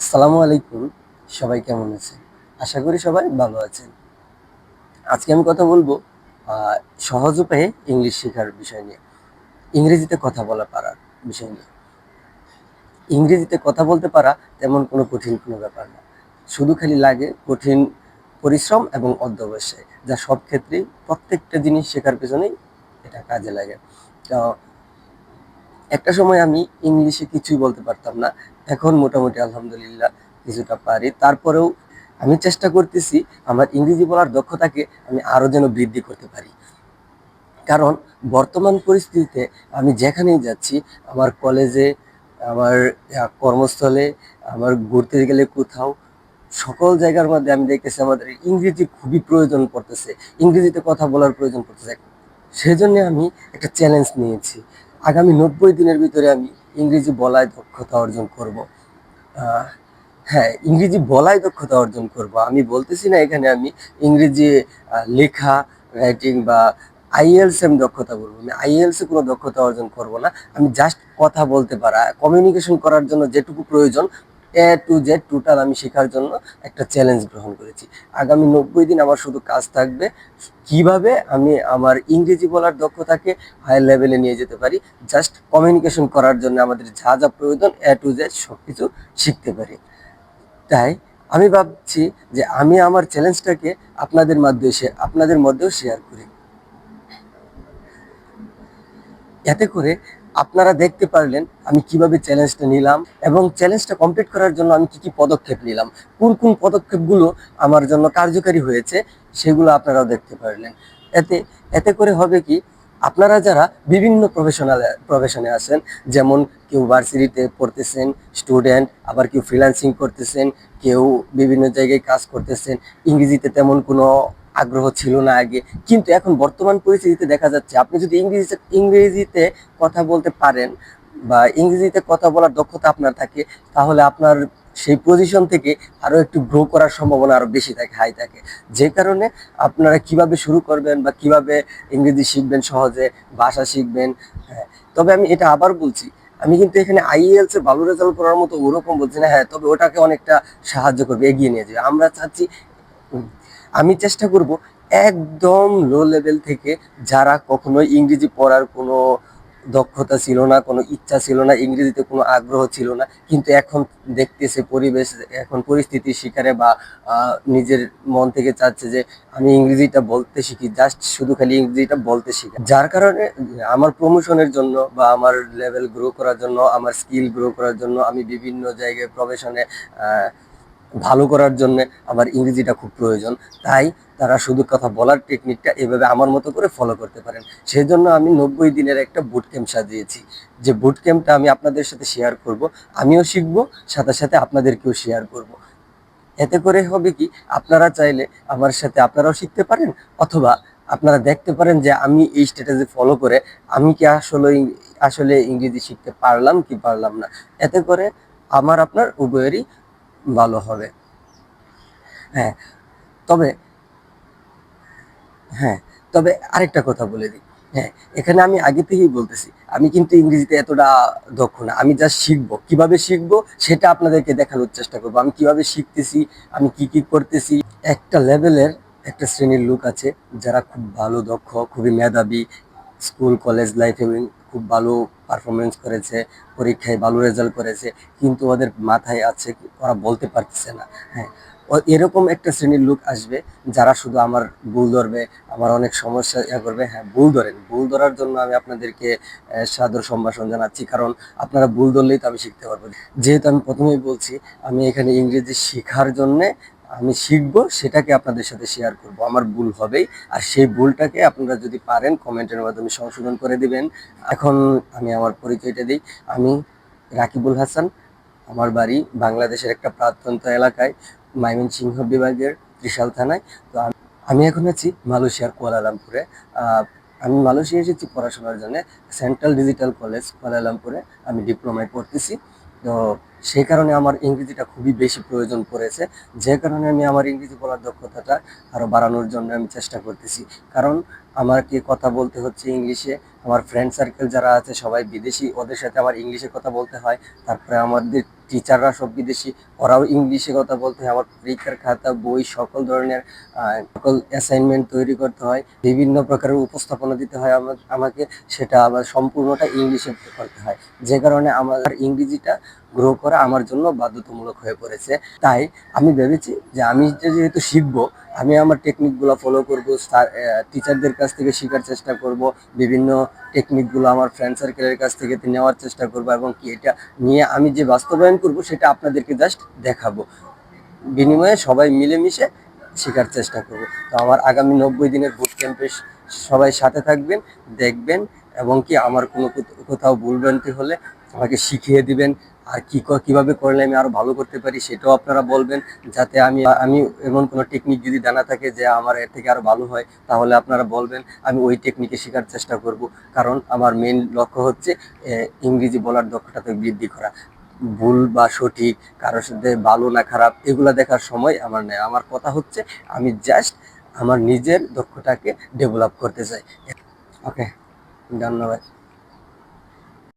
আসসালামু আলাইকুম। সবাই কেমন আছেন? আশা করি সবাই ভালো আছেন। আজকে আমি কথা বলবো আ সহজ উপায়ে ইংলিশ শেখার বিষয় নিয়ে। ইংরেজিতে কথা বলা পারার বিষয় নিয়ে। ইংরেজিতে কথা বলতে পারা তেমন কোনো কঠিন কোনো ব্যাপার না। শুধু খালি লাগে কঠিন পরিশ্রম এবং অধ্যবসায়। যা সব ক্ষেত্রেই প্রত্যেকটা জিনিস শেখার পেছনেই এটা কাজে লাগে। তো একটা সময় আমি ইংলিশে কিছুই বলতে পারতাম না। এখন মোটামুটি আলহামদুলিল্লাহ কিছুটা পারি। তারপরেও আমি চেষ্টা করতেছি আমার ইংরেজি বলার দক্ষতাকে আমি আরো যেন বৃদ্ধি করতে পারি। কারণ বর্তমান পরিস্থিতিতে আমি যেখানেই যাচ্ছি, আমার কলেজে, আমার কর্মস্থলে, আমার ঘুরতে গেলে কোথাও, সকল জায়গার মধ্যে আমি দেখতেছি আমাদের ইংরেজি খুবই প্রয়োজন পড়তেছে। ইংরেজিতে কথা বলার প্রয়োজন পড়তেছে। সেজন্য আমি একটা চ্যালেঞ্জ নিয়েছি। আগামী ৯০ দিনের ভিতরে আমি ইংরেজি বলায় দক্ষতা অর্জন করব। আহ, হ্যাঁ, ইংরেজি বলায় দক্ষতা অর্জন করব। আমি বলতেছি না এখানে আমি ইংরেজি লেখা, রাইটিং বা আইএলস এম দক্ষতা বলবো। আমি আইএলস এ কোনো দক্ষতা অর্জন করব না। আমি জাস্ট কথা বলতে পারা, কমিউনিকেশন করার জন্য যেটুকু প্রয়োজন এ টু জেড টোটাল আমি শেখার জন্য একটা চ্যালেঞ্জ গ্রহণ করেছি। আগামী ৯০ দিন আমার শুধু কাজ থাকবে কিভাবে আমি আমার ইংরেজি বলার দক্ষতাকে হাই লেভেলে নিয়ে যেতে পারি। জাস্ট কমিউনিকেশন করার জন্য আমাদের যা যা প্রয়োজন এ টু জেড সবকিছু শিখতে পারি। তাই আমি ভাবছি যে আমি আমার চ্যালেঞ্জটাকে আপনাদের মধ্যেও শেয়ার করি। এতে করে আপনারা দেখতে পারলেন আমি কিভাবে চ্যালেঞ্জটা নিলাম এবং চ্যালেঞ্জটা কমপ্লিট করার জন্য আমি কি কি পদক্ষেপ নিলাম, কোন কোন পদক্ষেপগুলো আমার জন্য কার্যকারী হয়েছে সেগুলো আপনারাও দেখতে পারলেন। এতে এতে করে হবে কি, আপনারা যারা বিভিন্ন প্রফেশনে আছেন, যেমন কেউ ভার্সিটিতে পড়তেছেন স্টুডেন্ট, আবার কেউ ফ্রিল্যান্সিং করতেছেন, কেউ বিভিন্ন জায়গায় কাজ করতেছেন, ইংরেজিতে তেমন কোনো আগ্রহ ছিল না আগে, কিন্তু এখন বর্তমান পরিস্থিতিতে দেখা যাচ্ছে আপনি যদি ইংরেজিতে কথা বলতে পারেন বা ইংরেজিতে কথা বলার দক্ষতা আপনার থাকে, তাহলে আপনার সেই পজিশন থেকে আরো একটু গ্রো করার সম্ভাবনা আরো বেশি থাকে, হাই থাকে। যে কারণে আপনারা কিভাবে শুরু করবেন বা কিভাবে ইংরেজি শিখবেন, সহজে ভাষা শিখবেন। হ্যাঁ, তবে আমি এটা আবার বলছি, আমি কিন্তু এখানে আইএলস এ ভালো রেজাল্ট করার মতো ওরকম বলছি না। হ্যাঁ, তবে ওটাকে অনেকটা সাহায্য করবে, এগিয়ে নিয়ে যাবে। আমরা চাচ্ছি, আমি চেষ্টা করব একদম লো লেভেল থেকে, যারা কখনোই ইংরেজি পড়ার কোনো দক্ষতা ছিল না, কোনো ইচ্ছা ছিল না, ইংরেজিতে কোনো আগ্রহ ছিল না, কিন্তু এখন দেখতেছে পরিবেশ, এখন পরিস্থিতির শিকারে বা নিজের মন থেকে চাচ্ছে যে আমি ইংরেজিটা বলতে শিখি, জাস্ট শুধু খালি ইংরেজিটা বলতে শিখি। যার কারণে আমার প্রমোশনের জন্য বা আমার লেভেল গ্রো করার জন্য, আমার স্কিল গ্রো করার জন্য আমি বিভিন্ন জায়গায় প্রফেশনে ভালো করার জন্য আমার ইংরেজিটা খুব প্রয়োজন। তাই তারা শুধু কথা বলার টেকনিকটা এভাবে আমার মতো করে ফলো করতে পারেন। সেই জন্য আমি ৯০ দিনের একটা বুট ক্যাম্প সাজিয়েছি, যে বুট ক্যাম্পটা আমি আপনাদের সাথে শেয়ার করব। আমিও শিখব, সাথে সাথে আপনাদেরকেও শেয়ার করব। এতে করে হবে কি, আপনারা চাইলে আমার সাথে আপনারাও শিখতে পারেন, অথবা আপনারা দেখতে পারেন যে আমি এই স্ট্র্যাটেজি ফলো করে আমি কি আসলে ইংরেজি শিখতে পারলাম কি পারলাম না। এতে করে আমার আপনার উভয়েরই ভালো হবে। হ্যাঁ, তবে হ্যাঁ, তবে আরেকটা কথা বলে দিই। হ্যাঁ, এখানে আমি আগে থেকেই বলতেছি, আমি কিন্তু ইংরেজিতে এতটা দক্ষ না। আমি জাস্ট শিখবো। কিভাবে শিখবো সেটা আপনাদেরকে দেখানোর চেষ্টা করবো। আমি কিভাবে শিখতেছি, আমি কি, কি করতেছি। একটা লেভেলের একটা শ্রেণীর লোক আছে যারা খুব ভালো দক্ষ, খুবই মেধাবী, স্কুল কলেজ লাইফে খুব ভালো পারফরমেন্স করেছে, পরীক্ষায় ভালো রেজাল্ট করেছে, কিন্তু ওদের মাথায় আছে ওরা বলতে পারতেছে না। হ্যাঁ, এরকম একটা শ্রেণীর লোক আসবে যারা শুধু আমার ভুল ধরবে, আমার অনেক সমস্যা করবে। হ্যাঁ, ভুল ধরেন, ভুল ধরার জন্য আমি আপনাদেরকে সাদর সম্ভাষণ জানাচ্ছি, কারণ আপনারা ভুল ধরলেই তো আমি শিখতে পারবো। যেহেতু আমি প্রথমেই বলছি আমি এখানে ইংরেজি শেখার জন্য আমি শিখবো, সেটাকে আপনাদের সাথে শেয়ার করব। আমার ভুল হবেই, আর সেই ভুলটাকে আপনারা যদি পারেন কমেন্টের মাধ্যমে সংশোধন করে দিবেন। এখন আমি আমার পরিচয়টা দিই। আমি রাকিবুল হাসান। আমার বাড়ি বাংলাদেশের একটা প্রত্যন্ত এলাকায়, ময়মনসিংহ বিভাগের ত্রিশাল থানায়। তো আমি এখন আছি মালয়েশিয়ার কুয়ালালামপুরে। আমি মালয়েশিয়া এসেছি পড়াশোনার জন্য। সেন্ট্রাল ডিজিটাল কলেজ কুয়ালালামপুরে আমি ডিপ্লোমায় পড়তেছি। তো সেই কারণে আমার ইংরেজিটা খুবই বেশি প্রয়োজন পড়েছে, যে কারণে আমি আমার ইংরেজি বলার দক্ষতাটা আরো বাড়ানোর জন্য আমি চেষ্টা করতেছি। কারণ আমাকে কথা বলতে হচ্ছে ইংলিশে, আমার ফ্রেন্ড সার্কেল যারা আছে সবাই বিদেশি, ওদের সাথে আমার ইংলিশে কথা বলতে হয়। তারপরে আমাদের টিচাররা সব বিদেশি, ওরাও ইংলিশে কথা বলতে হয়। আমার পরীক্ষার খাতা, বই, সকল ধরনের সকল অ্যাসাইনমেন্ট তৈরি করতে হয়, বিভিন্ন প্রকারের উপস্থাপনা দিতে হয় আমাকে, সেটা আবার সম্পূর্ণটা ইংলিশে করতে হয়। যে কারণে আমার ইংরেজিটা গ্রো করা আমার জন্য বাধ্যতামূলক হয়ে পড়েছে। তাই আমি ভেবেছি যে আমি যেহেতু শিখবো, আমি আমার টেকনিকগুলো ফলো করবো, টিচারদের কাছ থেকে শেখার চেষ্টা করব, বিভিন্ন টেকনিকগুলো আমার ফ্রেন্ড সার্কেলের কাছ থেকে নেওয়ার চেষ্টা করব, এবং কি এটা নিয়ে আমি যে বাস্তবায়ন করব সেটা আপনাদেরকে জাস্ট দেখাবো। বিনিময়ে সবাই মিলেমিশে শেখার চেষ্টা করব। তো আমার আগামী 90 দিনের বুট ক্যাম্পে সবাই সাথে থাকবেন, দেখবেন, এবং কি আমার কোনো কোথাও ভুলভ্রান্তি হলে আমাকে শিখিয়ে দিবেন। আর কিভাবে করলে আমি আরো ভালো করতে পারি সেটাও আপনারা বলবেন, যাতে আমি এমন কোনো টেকনিক যদি জানা থাকে যে আমার এর থেকে আরো ভালো হয়, তাহলে আপনারা বলবেন, আমি ওই টেকনিকে শেখার চেষ্টা করব। কারণ আমার মেইন লক্ষ্য হচ্ছে ইংরেজি বলার দক্ষতাকে বৃদ্ধি করা। ভুল বা সঠিক, কারোর সাথে ভালো না খারাপ, এগুলা দেখার সময় আমার নেই। আমার কথা হচ্ছে আমি জাস্ট আমার নিজের দক্ষতাকে ডেভেলপ করতে চাই। ওকে, ধন্যবাদ।